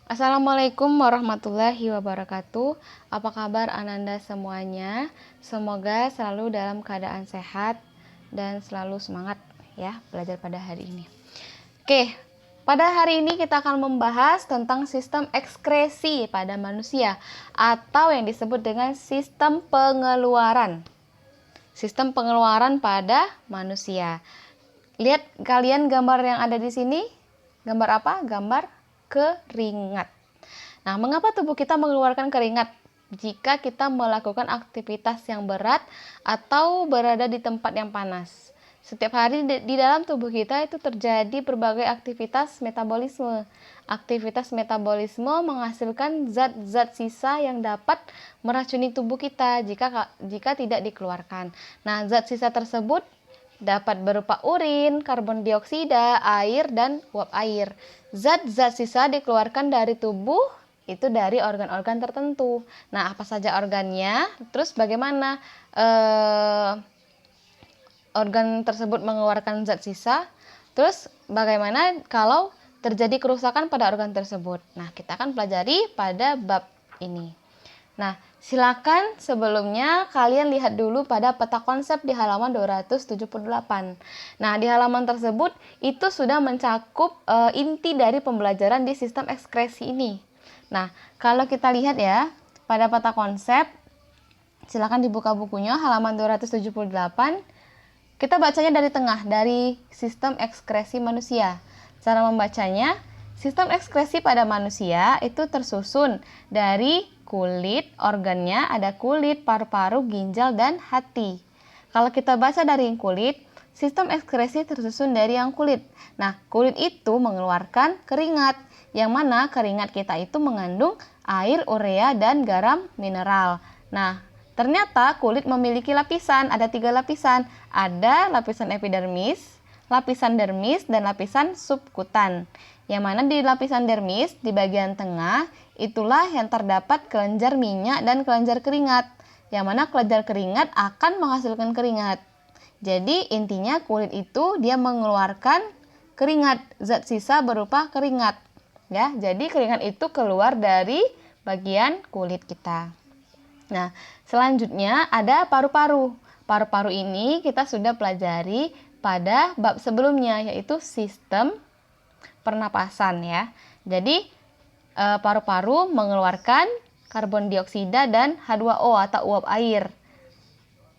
Assalamualaikum warahmatullahi wabarakatuh. Apa kabar Ananda semuanya? Semoga selalu dalam keadaan sehat dan selalu semangat ya belajar pada hari ini. Oke, pada hari ini kita akan membahas tentang sistem ekskresi pada manusia atau yang disebut dengan sistem pengeluaran. Sistem pengeluaran pada manusia. Lihat kalian gambar yang ada di sini. Gambar apa? Gambar keringat. Nah, mengapa tubuh kita mengeluarkan keringat jika kita melakukan aktivitas yang berat atau berada di tempat yang panas? Setiap hari di dalam tubuh kita itu terjadi berbagai aktivitas metabolisme. Aktivitas metabolisme menghasilkan zat-zat sisa yang dapat meracuni tubuh kita jika tidak dikeluarkan. Nah, zat sisa tersebut dapat berupa urin, karbon dioksida, air, dan uap air. Zat-zat sisa dikeluarkan dari tubuh itu dari organ-organ tertentu. Nah, apa saja organnya? Terus bagaimana organ tersebut mengeluarkan zat sisa? Terus bagaimana kalau terjadi kerusakan pada organ tersebut? Nah, kita akan pelajari pada bab ini. Nah, silakan sebelumnya kalian lihat dulu pada peta konsep di halaman 278. Nah, di halaman tersebut itu sudah mencakup inti dari pembelajaran di sistem ekskresi ini. Nah, kalau kita lihat ya, pada peta konsep, silakan dibuka bukunya halaman 278. Kita bacanya dari tengah, dari sistem ekskresi manusia. Cara membacanya, sistem ekskresi pada manusia itu tersusun dari kulit, organnya ada kulit, paru-paru, ginjal, dan hati. Kalau kita baca dari kulit, sistem ekskresi tersusun dari yang kulit. Nah, kulit itu mengeluarkan keringat, yang mana keringat kita itu mengandung air, urea, dan garam mineral. Nah, ternyata kulit memiliki lapisan, ada 3 lapisan. Ada lapisan epidermis, lapisan dermis, dan lapisan subkutan. Yang mana di lapisan dermis, di bagian tengah, itulah yang terdapat kelenjar minyak dan kelenjar keringat. Yang mana kelenjar keringat akan menghasilkan keringat. Jadi intinya kulit itu dia mengeluarkan keringat, zat sisa berupa keringat. Ya, jadi keringat itu keluar dari bagian kulit kita. Nah, selanjutnya ada paru-paru. Paru-paru ini kita sudah pelajari pada bab sebelumnya, yaitu sistem pernapasan ya. Jadi paru-paru mengeluarkan karbon dioksida dan H2O atau uap air.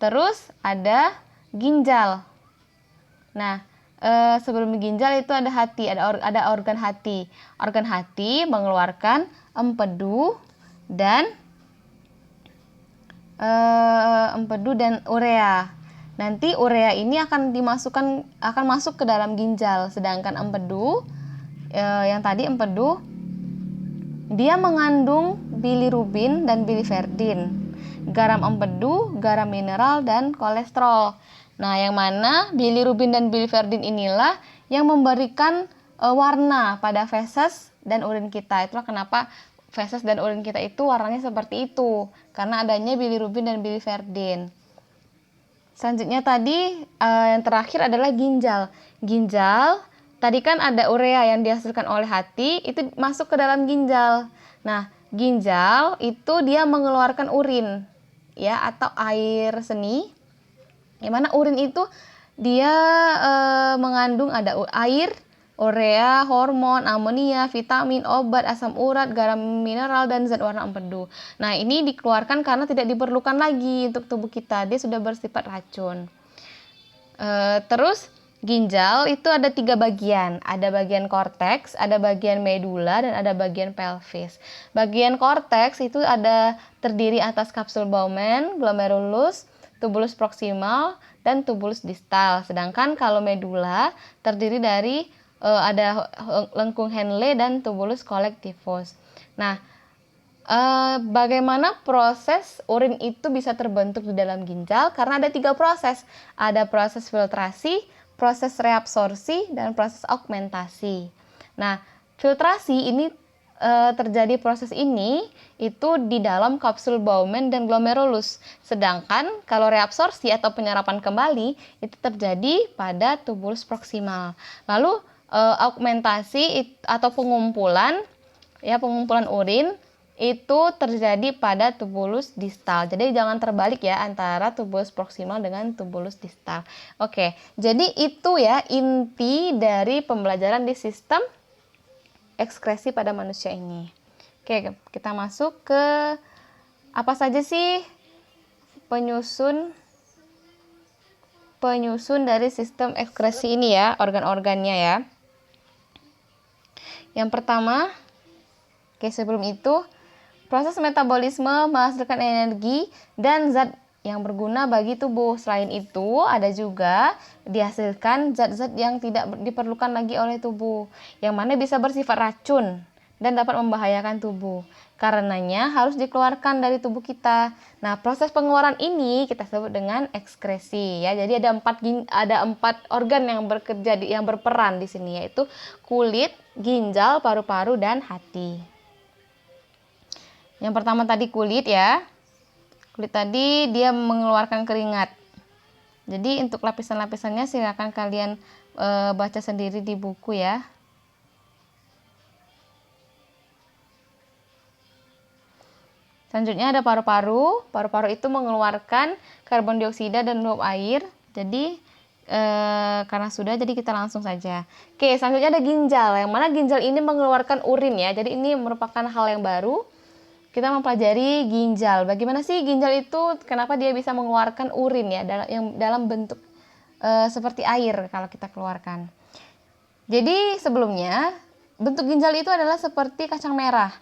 Terus ada ginjal. Nah, sebelum ginjal itu ada hati, ada organ hati. Organ hati mengeluarkan empedu dan urea. Nanti urea ini akan masuk ke dalam ginjal, sedangkan empedu yang tadi empedu dia mengandung bilirubin dan biliverdin. Garam empedu, garam mineral, dan kolesterol. Nah, yang mana bilirubin dan biliverdin inilah yang memberikan warna pada feses dan urin kita. Itulah kenapa feses dan urin kita itu warnanya seperti itu, karena adanya bilirubin dan biliverdin. Selanjutnya tadi yang terakhir adalah ginjal. Ginjal tadi kan ada urea yang dihasilkan oleh hati, itu masuk ke dalam ginjal. Nah, ginjal itu dia mengeluarkan urin ya atau air seni. Yang mana urin itu dia mengandung ada air, urea, hormon, amonia, vitamin, obat, asam urat, garam mineral, dan zat warna empedu. Nah, ini dikeluarkan karena tidak diperlukan lagi untuk tubuh kita. Dia sudah bersifat racun. Terus ginjal itu ada 3 bagian. Ada bagian korteks, ada bagian medula, dan ada bagian pelvis. Bagian korteks itu terdiri atas kapsul Bowman, glomerulus, tubulus proksimal, dan tubulus distal. Sedangkan kalau medula terdiri dari ada lengkung Henle dan tubulus collectivus. Nah, bagaimana proses urin itu bisa terbentuk di dalam ginjal? Karena ada 3 proses. Ada proses filtrasi, proses reabsorpsi, dan proses augmentasi. Nah, filtrasi ini terjadi proses ini itu di dalam kapsul Bowman dan glomerulus. Sedangkan kalau reabsorpsi atau penyerapan kembali itu terjadi pada tubulus proksimal. Lalu augmentasi atau pengumpulan ya, pengumpulan urin itu terjadi pada tubulus distal. Jadi jangan terbalik ya antara tubulus proksimal dengan tubulus distal. Oke, jadi itu ya inti dari pembelajaran di sistem ekskresi pada manusia ini. Oke, kita masuk ke apa saja sih penyusun dari sistem ekskresi ini ya, organ-organnya ya. Yang pertama, oke, sebelum itu, proses metabolisme menghasilkan energi dan zat yang berguna bagi tubuh. Selain itu, ada juga dihasilkan zat-zat yang tidak diperlukan lagi oleh tubuh, yang mana bisa bersifat racun dan dapat membahayakan tubuh. Karenanya harus dikeluarkan dari tubuh kita. Nah, proses pengeluaran ini kita sebut dengan ekskresi ya. Jadi ada empat organ yang bekerja yang berperan di sini, yaitu kulit, ginjal, paru-paru, dan hati. Yang pertama tadi kulit ya. Kulit tadi dia mengeluarkan keringat. Jadi untuk lapisan-lapisannya silakan kalian baca sendiri di buku ya. Selanjutnya ada paru-paru. Paru-paru itu mengeluarkan karbon dioksida dan uap air. Jadi karena sudah, jadi kita langsung saja. Oke, selanjutnya ada ginjal. Yang mana ginjal ini mengeluarkan urin ya. Jadi ini merupakan hal yang baru. Kita mempelajari ginjal. Bagaimana sih ginjal itu? Kenapa dia bisa mengeluarkan urin ya? Dalam bentuk seperti air kalau kita keluarkan. Jadi sebelumnya bentuk ginjal itu adalah seperti kacang merah.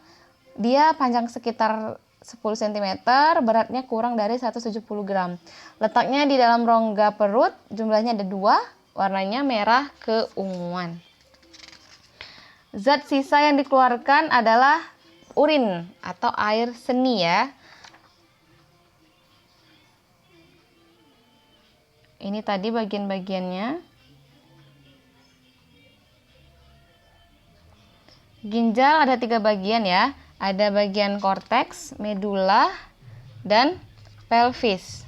Dia panjang sekitar 10 cm, beratnya kurang dari 170 gram. Letaknya di dalam rongga perut, jumlahnya ada 2, warnanya merah keunguan. Zat sisa yang dikeluarkan adalah urin atau air seni ya. Ini tadi bagian-bagiannya. Ginjal ada 3 bagian ya. Ada bagian korteks, medula, dan pelvis.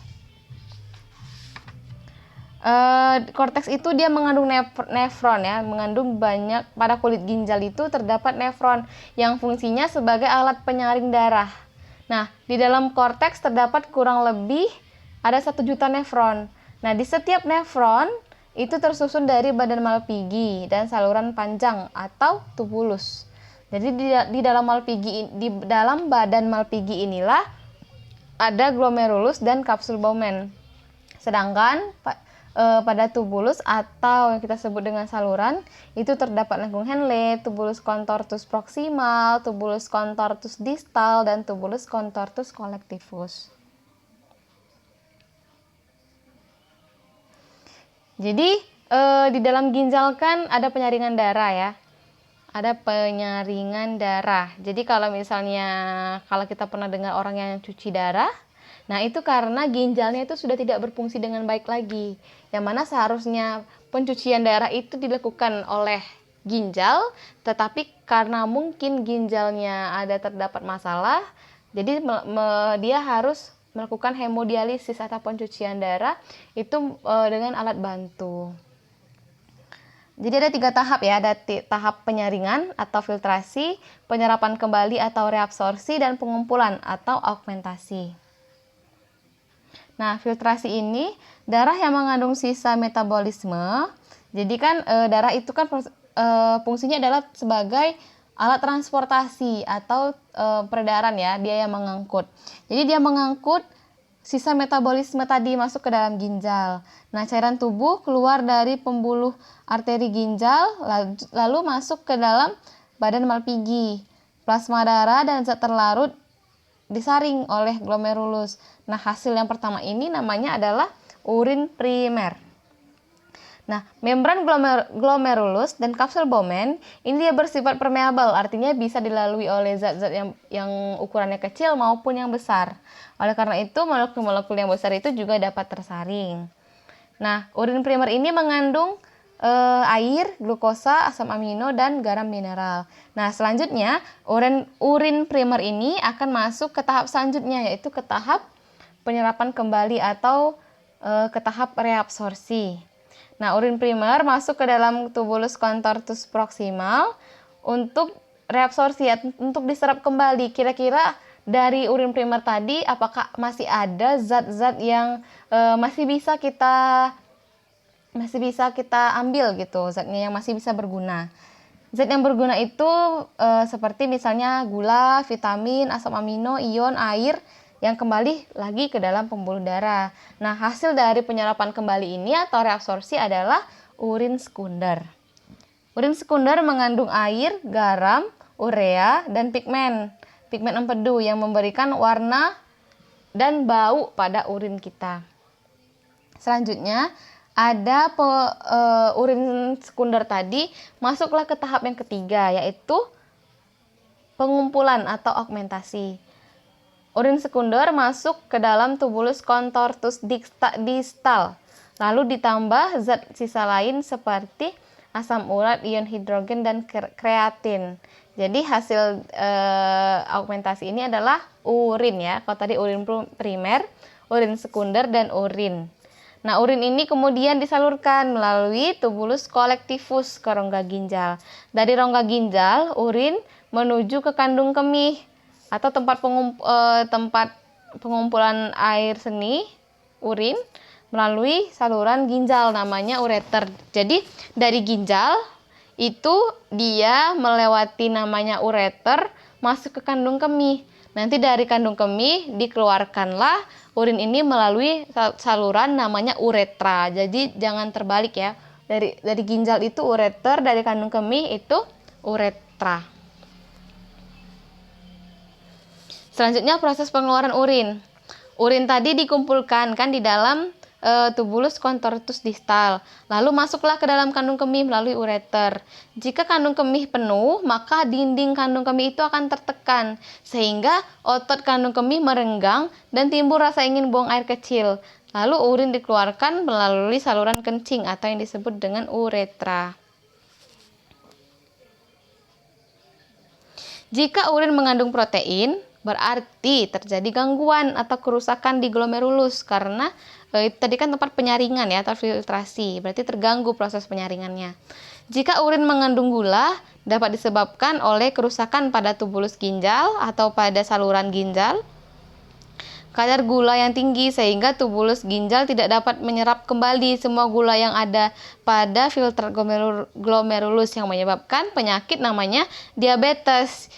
Korteks itu dia mengandung nefron ya, mengandung banyak. Pada kulit ginjal itu terdapat nefron yang fungsinya sebagai alat penyaring darah. Nah, di dalam korteks terdapat kurang lebih ada 1 juta nefron. Nah, di setiap nefron itu tersusun dari badan Malpighi dan saluran panjang atau tubulus. Jadi di dalam badan Malpighi inilah ada glomerulus dan kapsul Bowman. Sedangkan pada tubulus atau yang kita sebut dengan saluran itu terdapat lengkung Henle, tubulus contortus proximal, tubulus contortus distal, dan tubulus contortus collectivus. Jadi di dalam ginjal kan ada penyaringan darah ya. Ada penyaringan darah. Jadi kalau kita pernah dengar orang yang cuci darah, nah itu karena ginjalnya itu sudah tidak berfungsi dengan baik lagi. Yang mana seharusnya pencucian darah itu dilakukan oleh ginjal, tetapi karena mungkin ginjalnya terdapat masalah, jadi dia harus melakukan hemodialisis atau pencucian darah itu dengan alat bantu. Jadi ada 3 tahap ya, ada tahap penyaringan atau filtrasi, penyerapan kembali atau reabsorpsi, dan pengumpulan atau augmentasi. Nah, filtrasi ini darah yang mengandung sisa metabolisme. Jadi kan darah itu kan fungsinya adalah sebagai alat transportasi atau peredaran ya, dia yang mengangkut. Jadi dia mengangkut sisa metabolisme tadi masuk ke dalam ginjal. Nah, cairan tubuh keluar dari pembuluh arteri ginjal lalu masuk ke dalam badan Malpighi. Plasma darah dan zat terlarut disaring oleh glomerulus. Nah, hasil yang pertama ini namanya adalah urin primer. Nah, membran glomerulus dan kapsul Bowman ini dia bersifat permeabel, artinya bisa dilalui oleh zat-zat yang ukurannya kecil maupun yang besar. Oleh karena itu, molekul-molekul yang besar itu juga dapat tersaring. Nah, urin primer ini mengandung air, glukosa, asam amino, dan garam mineral. Nah, selanjutnya urin primer ini akan masuk ke tahap selanjutnya, yaitu ke tahap penyerapan kembali atau ke tahap reabsorpsi. Nah, urin primer masuk ke dalam tubulus contortus proximal untuk reabsorpsi ya, untuk diserap kembali. Kira-kira dari urin primer tadi apakah masih ada zat-zat yang masih bisa kita ambil gitu, zatnya yang masih bisa berguna. Zat yang berguna itu seperti misalnya gula, vitamin, asam amino, ion, air yang kembali lagi ke dalam pembuluh darah. Nah, hasil dari penyerapan kembali ini atau reabsorpsi adalah urin sekunder. Urin sekunder mengandung air, garam, urea, dan pigmen empedu yang memberikan warna dan bau pada urin kita. Selanjutnya, ada urin sekunder tadi masuklah ke tahap yang ketiga, yaitu pengumpulan atau augmentasi. Urin sekunder masuk ke dalam tubulus contortus distal, lalu ditambah zat sisa lain seperti asam urat, ion hidrogen, dan kreatin. Jadi hasil augmentasi ini adalah urin ya. Kalau tadi urin primer, urin sekunder, dan urin. Nah, urin ini kemudian disalurkan melalui tubulus colectivus ke rongga ginjal. Dari rongga ginjal, urin menuju ke kandung kemih atau tempat pengumpulan air seni, urin, melalui saluran ginjal namanya ureter. Jadi dari ginjal itu dia melewati namanya ureter masuk ke kandung kemih. Nanti dari kandung kemih dikeluarkanlah urin ini melalui saluran namanya uretra. Jadi jangan terbalik ya. Dari ginjal itu ureter, dari kandung kemih itu uretra. Selanjutnya proses pengeluaran urin. Urin tadi dikumpulkan kan di dalam tubulus contortus distal. Lalu masuklah ke dalam kandung kemih melalui ureter. Jika kandung kemih penuh, maka dinding kandung kemih itu akan tertekan sehingga otot kandung kemih merenggang dan timbul rasa ingin buang air kecil. Lalu urin dikeluarkan melalui saluran kencing atau yang disebut dengan uretra. Jika urin mengandung protein, berarti terjadi gangguan atau kerusakan di glomerulus karena tadi kan tempat penyaringan ya atau filtrasi, berarti terganggu proses penyaringannya. Jika urin mengandung gula, dapat disebabkan oleh kerusakan pada tubulus ginjal atau pada saluran ginjal. Kadar gula yang tinggi sehingga tubulus ginjal tidak dapat menyerap kembali semua gula yang ada pada filter glomerulus yang menyebabkan penyakit namanya diabetes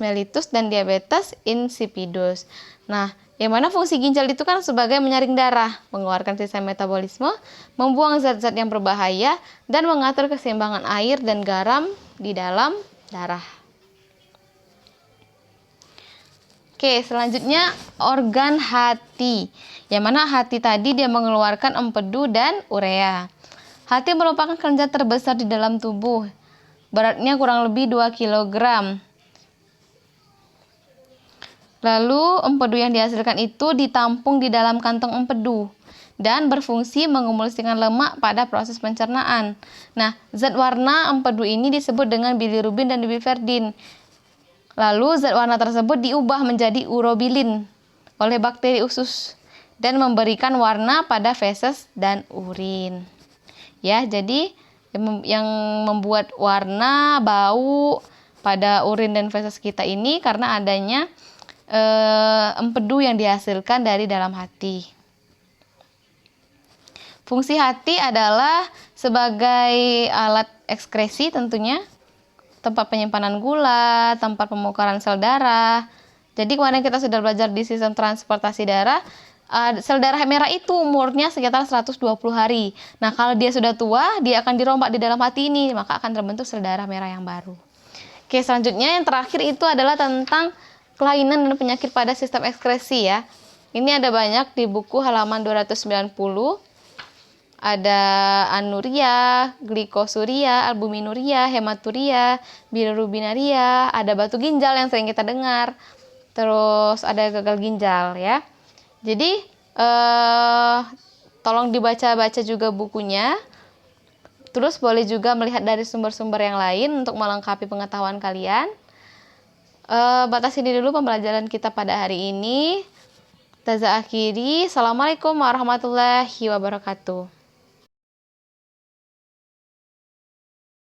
mellitus dan diabetes insipidus. Nah, yang mana fungsi ginjal itu kan sebagai menyaring darah, mengeluarkan sisa metabolisme, membuang zat-zat yang berbahaya, dan mengatur keseimbangan air dan garam di dalam darah. Oke, selanjutnya organ hati. Yang mana hati tadi dia mengeluarkan empedu dan urea. Hati merupakan kelenjar terbesar di dalam tubuh. Beratnya kurang lebih 2 kg. Lalu empedu yang dihasilkan itu ditampung di dalam kantong empedu dan berfungsi mengumulsikan lemak pada proses pencernaan. Nah, zat warna empedu ini disebut dengan bilirubin dan biliverdin. Lalu zat warna tersebut diubah menjadi urobilin oleh bakteri usus dan memberikan warna pada feses dan urin. Ya, jadi yang membuat warna, bau pada urin dan feses kita ini karena adanya empedu yang dihasilkan dari dalam hati. Fungsi hati adalah sebagai alat ekskresi tentunya, tempat penyimpanan gula, tempat pemukaran sel darah. Jadi kemarin kita sudah belajar di sistem transportasi darah, sel darah merah itu umurnya sekitar 120 hari. Nah, kalau dia sudah tua, dia akan dirombak di dalam hati ini, maka akan terbentuk sel darah merah yang baru. Oke, selanjutnya yang terakhir itu adalah tentang kelainan dan penyakit pada sistem ekskresi ya. Ini ada banyak di buku halaman 290. Ada anuria, glikosuria, albuminuria, hematuria, bilirubinaria, ada batu ginjal yang sering kita dengar. Terus ada gagal ginjal ya. Jadi tolong dibaca-baca juga bukunya. Terus boleh juga melihat dari sumber-sumber yang lain untuk melengkapi pengetahuan kalian. Batas ini dulu pembelajaran kita pada hari ini. Taza akhiri. Assalamualaikum warahmatullahi wabarakatuh.